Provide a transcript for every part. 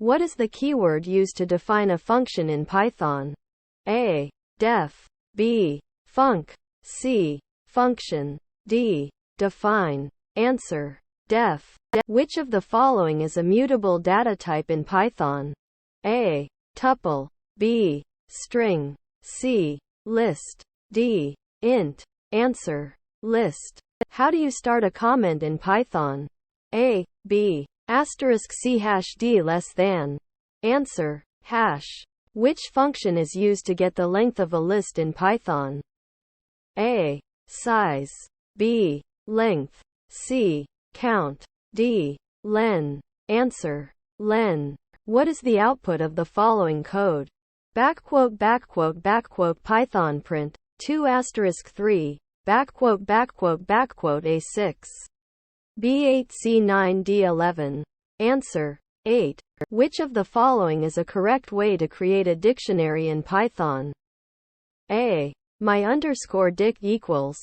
What is the keyword used to define a function in Python? A. Def. B. Func. C. Function. D. Define. Answer. Def. Which of the following is a mutable data type in Python? A. Tuple. B. String. C. List. D. Int. Answer. List. How do you start a comment in Python? A. B. Asterisk C hash D less than. Answer. Hash. Which function is used to get the length of a list in Python? A. Size. B. Length. C. Count. D. Len. Answer. Len. What is the output of the following code? Python print 2 asterisk 3 A6 B8 C9 D11. Answer. 8. Which of the following is a correct way to create a dictionary in Python? A. My underscore dic equals.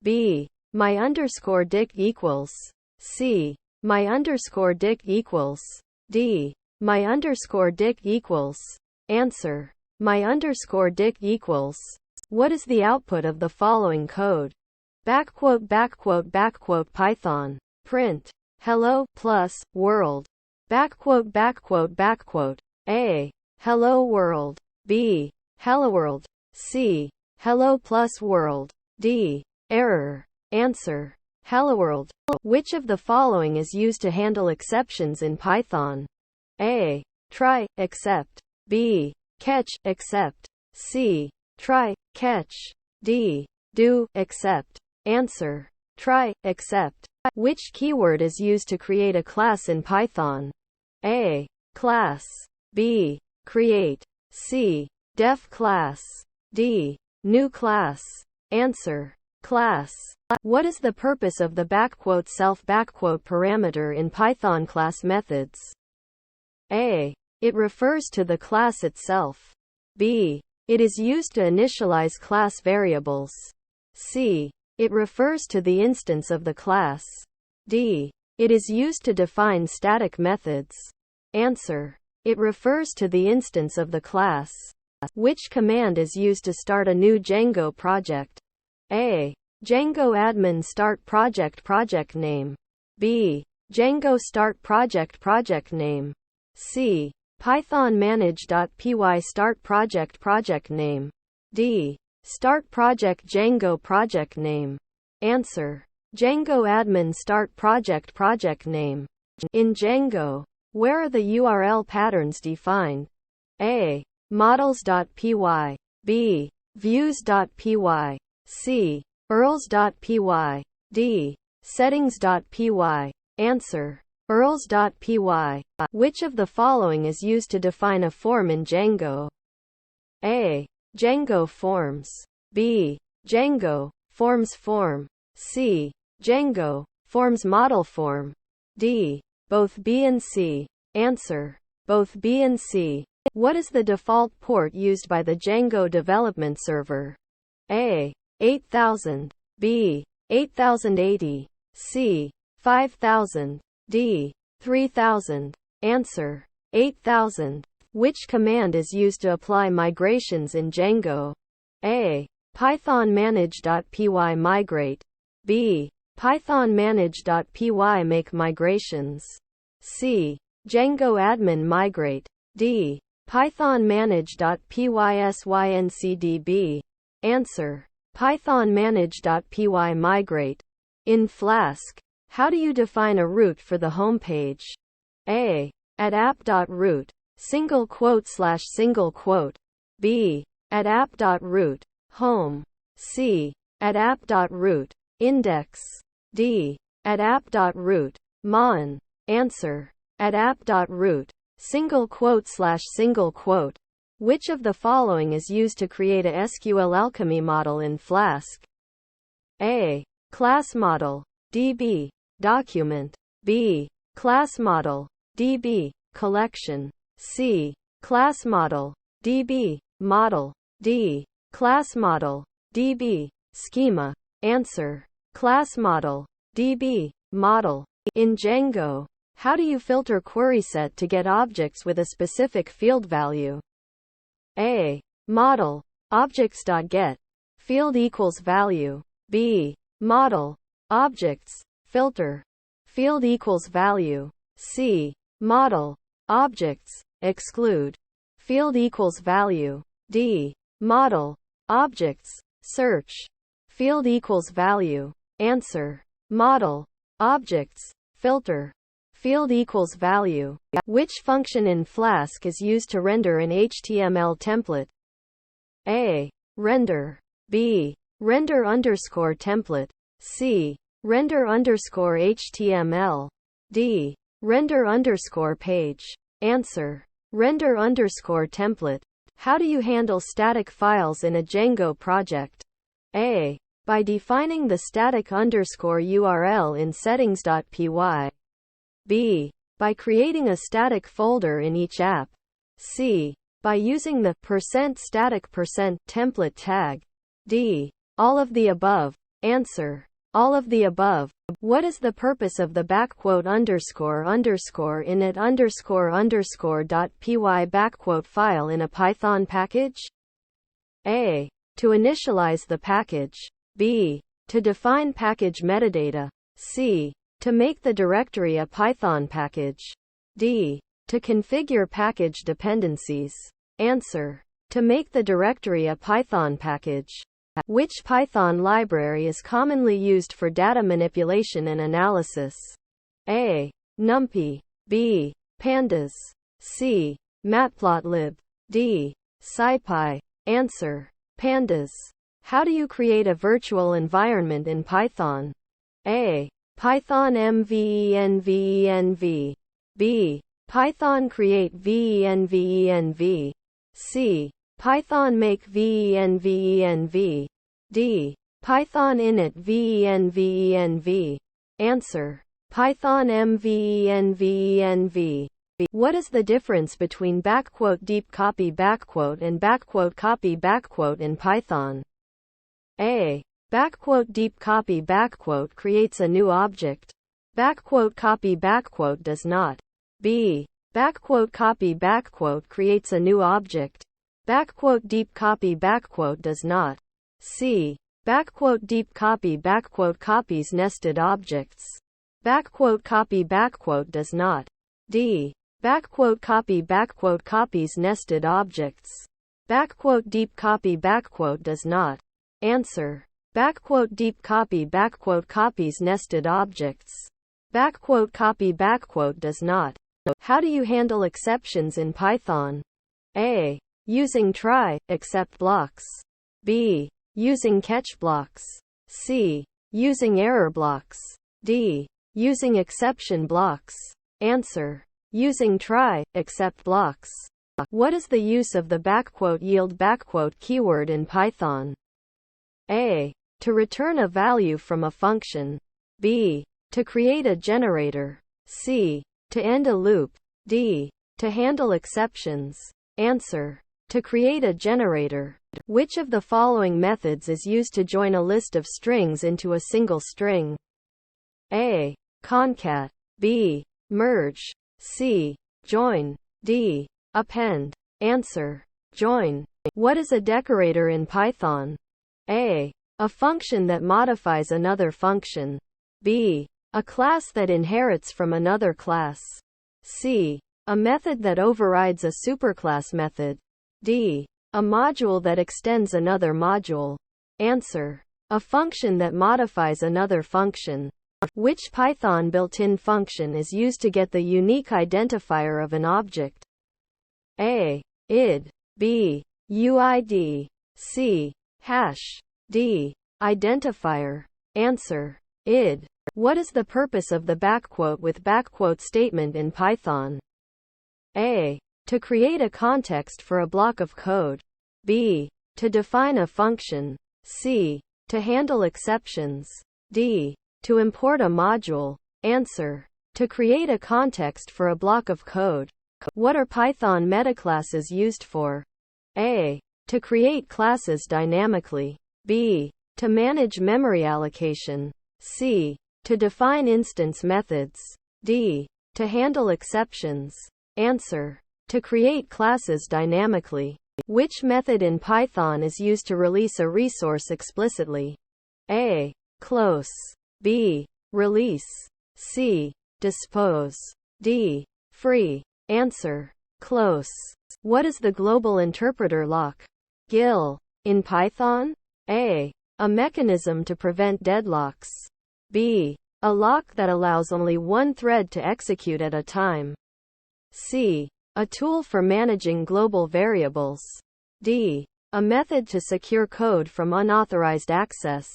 B. My underscore dic equals. C. My underscore dic equals. D. My underscore dic equals. Answer. My underscore dic equals. What is the output of the following code? Python print hello plus world. A. Hello world. B. Hello world. C. Hello plus world. D. Error. Answer. Hello world. Which of the following is used to handle exceptions in Python? A. Try, except. B. Catch, except. C. Try, catch. D. Do, except. Answer. Try, except. Which keyword is used to create a class in Python? A. Class. B. Create. C. Def class. D. New class. Answer. Class. What is the purpose of the self parameter in Python class methods? A. It refers to the class itself. B. It is used to initialize class variables. C. It refers to the instance of the class. D. It is used to define static methods. Answer. It refers to the instance of the class. Which command is used to start a new Django project? A. Django admin start project name. B. Django start project name. C. Python manage.py start project name. D. Start project Django project name. Answer. Django admin start project name. In Django, where are the URL patterns defined? A. Models.py. B. Views.py. C. URLs.py. D. Settings.py. Answer. URLs.py. Which of the following is used to define a form in Django? A. Django forms. B. Django forms form. C. Django forms model form. D. Both B and C. Answer. Both B and C. What is the default port used by the Django development server? A. 8000. B. 8080. C. 5000. D. 3000. Answer. 8000. Which command is used to apply migrations in Django? A. Python manage.py migrate. B. Python manage.py make migrations. C. Django admin migrate. D. Python manage.py syncdb. Answer. Python manage.py migrate. In Flask, how do you define a root for the home page? A. At app.root, single quote / single quote. B. At app.root, home. C. At app.root, index. D. At app.root, mon. Answer. At app.root, single quote / single quote. Which of the following is used to create a SQL alchemy model in Flask? A. Class model. DB. Document. B. Class model. DB. Collection. C. Class model. DB. Model. D. Class model. DB. Schema. Answer. Class model. DB. Model. In Django, How do you filter query set to get objects with a specific field value? A. Model objects.get field equals value. B. Model objects filter field equals value. C. Model objects exclude field equals value. D. Model objects search field equals value. Answer. Model objects filter field equals value. Which function in Flask is used to render an HTML template? A. Render. B. Render underscore template. C. Render underscore HTML. D. Render underscore page. Answer. Render underscore template. How do you handle static files in a Django project? A. By defining the static underscore URL in settings.py. B. By creating a static folder in each app. C. By using the %static %template tag. D. All of the above. Answer. All of the above. What is the purpose of the __init__.py file in a Python package? A. To initialize the package. B. To define package metadata. C. To make the directory a Python package. D. To configure package dependencies. Answer. To make the directory a Python package. Which Python library is commonly used for data manipulation and analysis? A. NumPy. B. Pandas. C. Matplotlib. D. SciPy. Answer. Pandas. How do you create a virtual environment in Python? A. Python mvenvenv. B. Python create venvenv. C. Python make venvenv. D. Python init venvenv. Answer. Python mvenvenv. What is the difference between "deep copy" and "copy" in Python? A. "deep copy" creates a new object. "copy" does not. B. "copy" creates a new object. "deep copy" does not. C. "deep copy" copies nested objects. "copy" does not. D. "copy" copies nested objects. "deep copy" does not. Answer. "deep copy" copies nested objects. "copy" does not. How do you handle exceptions in Python? A. Using try, except blocks. B. Using catch blocks. C. Using error blocks. D. Using exception blocks. Answer. Using try, except blocks. What is the use of the "yield" keyword in Python? A. To return a value from a function. B. To create a generator. C. To end a loop. D. To handle exceptions. Answer. To create a generator. Which of the following methods is used to join a list of strings into a single string? A. Concat. B. Merge. C. Join. D. Append. Answer. Join. What is a decorator in Python? A. A function that modifies another function. B. A class that inherits from another class. C. A method that overrides a superclass method. D. A module that extends another module. Answer. A function that modifies another function. Which Python built-in function is used to get the unique identifier of an object? A. id. B. UID. C. Hash. D. Identifier. Answer. Id. What is the purpose of the with statement in Python? A. To create a context for a block of code. B. To define a function. C. To handle exceptions. D. To import a module. Answer. To create a context for a block of code. What are Python metaclasses used for? A. To create classes dynamically. B. To manage memory allocation. C. To define instance methods. D. To handle exceptions. Answer. To create classes dynamically. Which method in Python is used to release a resource explicitly? A. Close. B. Release. C. Dispose. D. Free. Answer. Close. What is the global interpreter lock? GIL. In Python? A. A mechanism to prevent deadlocks. B. A lock that allows only one thread to execute at a time. C. A tool for managing global variables. D. A method to secure code from unauthorized access.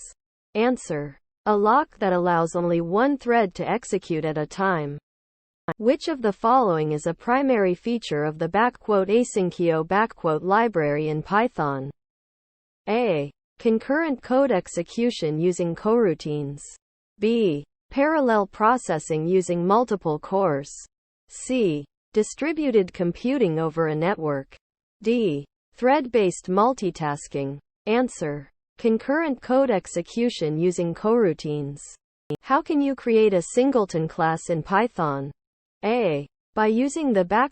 Answer. A lock that allows only one thread to execute at a time. Which of the following is a primary feature of the --asyncio library in Python? A. Concurrent code execution using coroutines. B. Parallel processing using multiple cores. C. Distributed computing over a network. D. Thread-based multitasking. Answer. Concurrent code execution using coroutines. How can you create a singleton class in Python? A. By using the __new___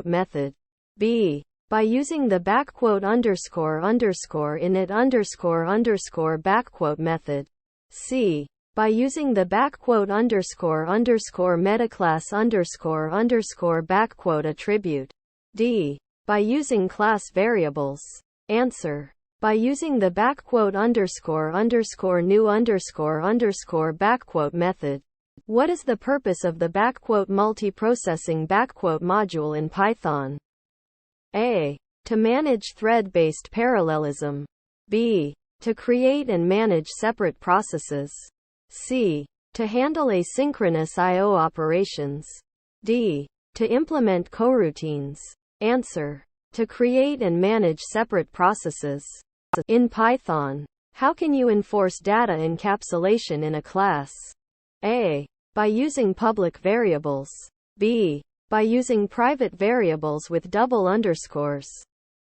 method. B. By using the __init___ method. C. By using the __metaclass___ attribute. D. By using class variables. Answer. By using the __new___ method. What is the purpose of the multiprocessing module in Python? A. To manage thread-based parallelism. B. To create and manage separate processes. C. To handle asynchronous I/O operations. D. To implement coroutines. Answer. To create and manage separate processes. In Python, how can you enforce data encapsulation in a class? A. By using public variables. B. By using private variables with double underscores.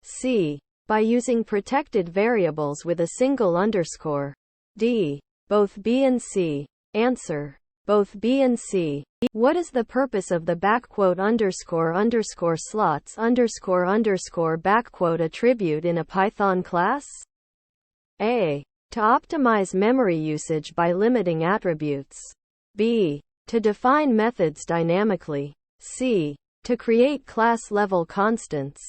C. By using protected variables with a single underscore. D. Both B and C. Answer. Both B and C. What is the purpose of the __slots__ attribute in a Python class? A. To optimize memory usage by limiting attributes. B. To define methods dynamically. C. To create class-level constants.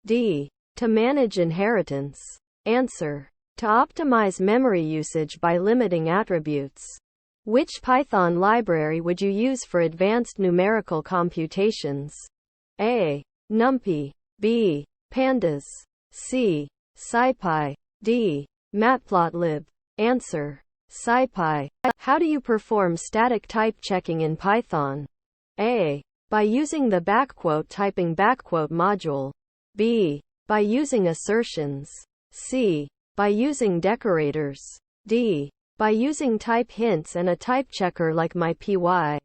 D. To manage inheritance. Answer. To optimize memory usage by limiting attributes. Which Python library would you use for advanced numerical computations? A. NumPy. B. Pandas. C. SciPy. D. Matplotlib. Answer. SciPy. How do you perform static type checking in Python? A. By using the typing module. B. By using assertions. C. By using decorators. D. By using type hints and a type checker like MyPy.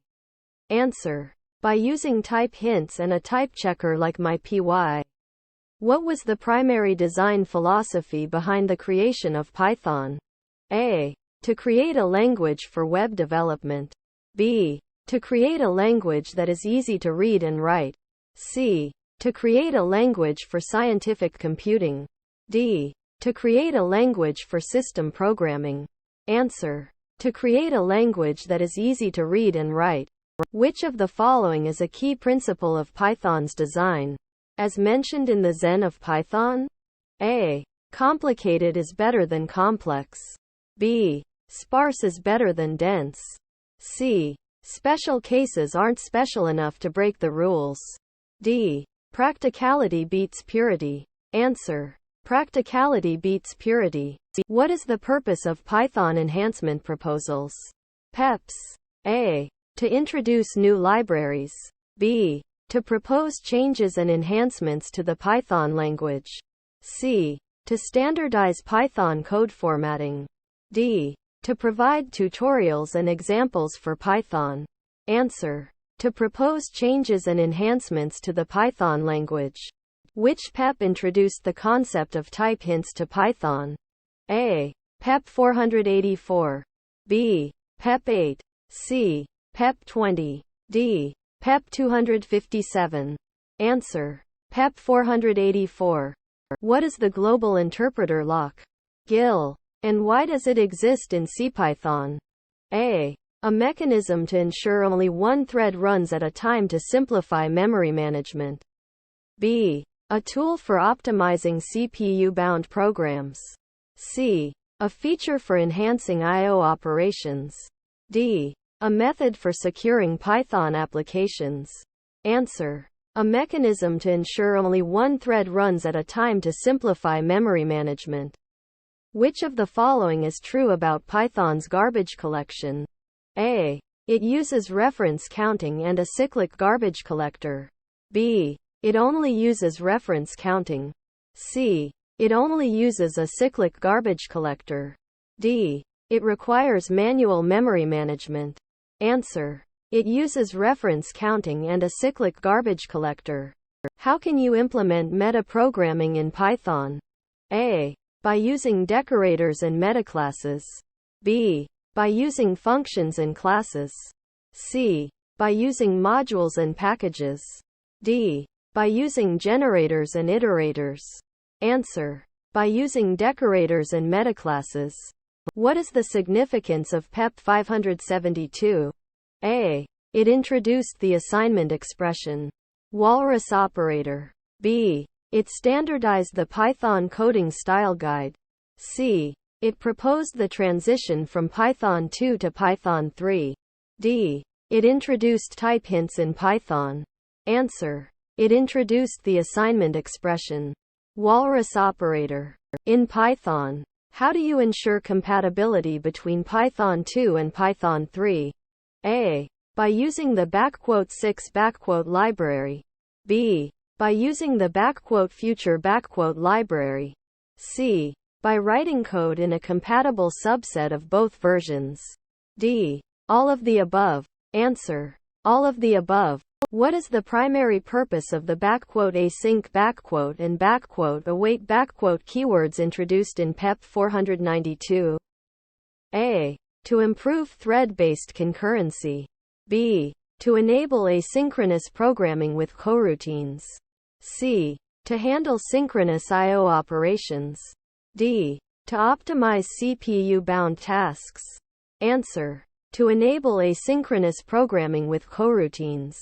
Answer. By using type hints and a type checker like MyPy. What was the primary design philosophy behind the creation of Python? A. To create a language for web development. B. To create a language that is easy to read and write. C. To create a language for scientific computing. D. To create a language for system programming. Answer. To create a language that is easy to read and write. Which of the following is a key principle of Python's design? As mentioned in the Zen of Python? A. Complicated is better than complex. B. Sparse is better than dense. C. Special cases aren't special enough to break the rules. D. Practicality beats purity. Answer. Practicality beats purity. What is the purpose of Python enhancement proposals? PEPs. A. To introduce new libraries. B. To propose changes and enhancements to the Python language. C. To standardize Python code formatting. D. To provide tutorials and examples for Python. Answer. To propose changes and enhancements to the Python language. Which PEP introduced the concept of type hints to Python? A. PEP 484. B. PEP 8. C. PEP 20. D. PEP 257. Answer. PEP 484. What is the Global Interpreter Lock? GIL. And why does it exist in CPython? A. A mechanism to ensure only one thread runs at a time to simplify memory management. B. A tool for optimizing CPU-bound programs. C. A feature for enhancing I/O operations. D. A method for securing Python applications. Answer. A mechanism to ensure only one thread runs at a time to simplify memory management. Which of the following is true about Python's garbage collection? A. It uses reference counting and a cyclic garbage collector. B. It only uses reference counting. C. It only uses a cyclic garbage collector. D. It requires manual memory management. Answer. It uses reference counting and a cyclic garbage collector. How can you implement metaprogramming in Python? A. By using decorators and metaclasses. B. By using functions and classes. C. By using modules and packages. D. By using generators and iterators. Answer. By using decorators and metaclasses. What is the significance of PEP 572? A. It introduced the assignment expression, walrus operator. B. It standardized the Python coding style guide. C. It proposed the transition from Python 2 to Python 3. D. It introduced type hints in Python. Answer. It introduced the assignment expression, walrus operator. In Python, how do you ensure compatibility between Python 2 and Python 3? A. By using the '6 library. B. By using the 'future library. C. By writing code in a compatible subset of both versions. D. All of the above. Answer. All of the above. What is the primary purpose of the 'async' and 'await' keywords introduced in PEP 492? A. To improve thread-based concurrency. B. To enable asynchronous programming with coroutines. C. To handle synchronous I/O operations. D. To optimize CPU-bound tasks. Answer. To enable asynchronous programming with coroutines.